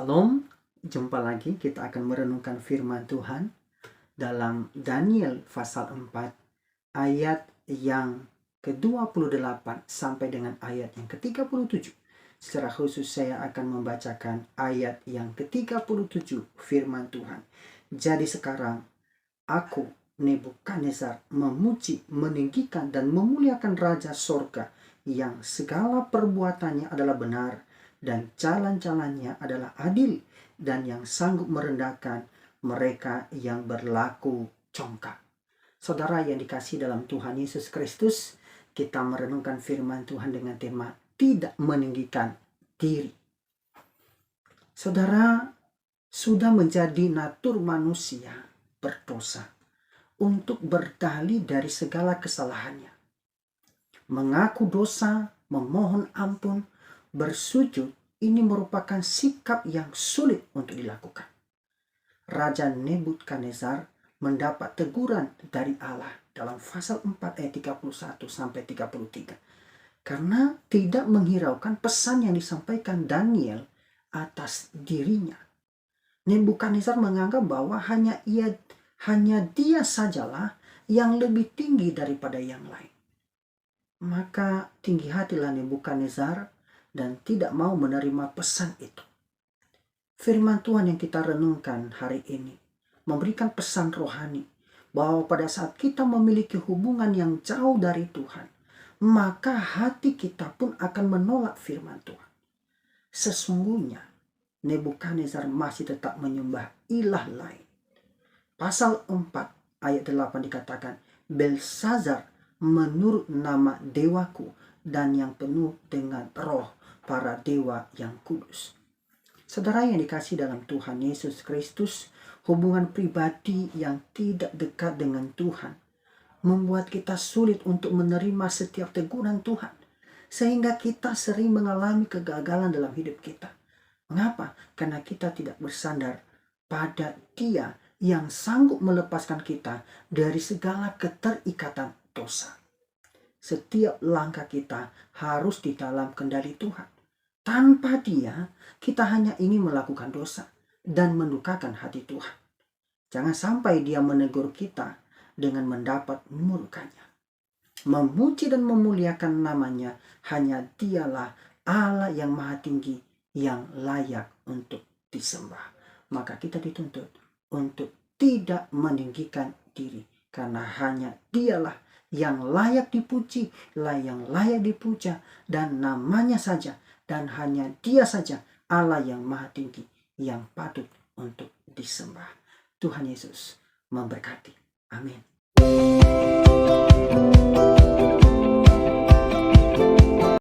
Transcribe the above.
Shalom, jumpa lagi kita akan merenungkan firman Tuhan dalam Daniel pasal 4 ayat yang ke-28 sampai dengan ayat yang ke-37. Secara khusus saya akan membacakan ayat yang ke-37 firman Tuhan. Jadi sekarang aku Nebukadnezar memuji, meninggikan dan memuliakan Raja Sorga yang segala perbuatannya adalah benar dan jalan-jalannya adalah adil dan yang sanggup merendahkan mereka yang berlaku congkak. Saudara yang dikasihi dalam Tuhan Yesus Kristus, kita merenungkan firman Tuhan dengan tema tidak meninggikan diri. Saudara, sudah menjadi natur manusia berdosa untuk berdalih dari segala kesalahannya. Mengaku dosa, memohon ampun, bersujud, ini merupakan sikap yang sulit untuk dilakukan. Raja Nebukadnezar mendapat teguran dari Allah dalam pasal 4 ayat 31 sampai 33. Karena tidak menghiraukan pesan yang disampaikan Daniel atas dirinya. Nebukadnezar menganggap bahwa hanya dia sajalah yang lebih tinggi daripada yang lain. Maka tinggi hatilah Nebukadnezar dan tidak mau menerima pesan itu. Firman Tuhan yang kita renungkan hari ini memberikan pesan rohani bahwa pada saat kita memiliki hubungan yang jauh dari Tuhan, maka hati kita pun akan menolak firman Tuhan. Sesungguhnya Nebukadnezar masih tetap menyembah ilah lain. Pasal 4 ayat 8 dikatakan, Belsazar menurut nama dewaku dan yang penuh dengan roh para dewa yang kudus. Saudara yang dikasihi dalam Tuhan Yesus Kristus, hubungan pribadi yang tidak dekat dengan Tuhan membuat kita sulit untuk menerima setiap teguran Tuhan, sehingga kita sering mengalami kegagalan dalam hidup kita. Mengapa? Karena kita tidak bersandar pada Dia yang sanggup melepaskan kita dari segala keterikatan dosa. Setiap langkah kita harus di dalam kendali Tuhan. Tanpa Dia, kita hanya ingin melakukan dosa dan mendukakan hati Tuhan. Jangan sampai Dia menegur kita dengan mendapat murkanya. Memuji dan memuliakan namanya, hanya Dialah Allah yang maha tinggi yang layak untuk disembah. Maka kita dituntut untuk tidak meninggikan diri, karena hanya Dialah yang layak dipuji, yang layak dipuja, dan namanya saja, dan hanya Dia saja Allah yang maha tinggi yang patut untuk disembah. Tuhan Yesus memberkati. Amin.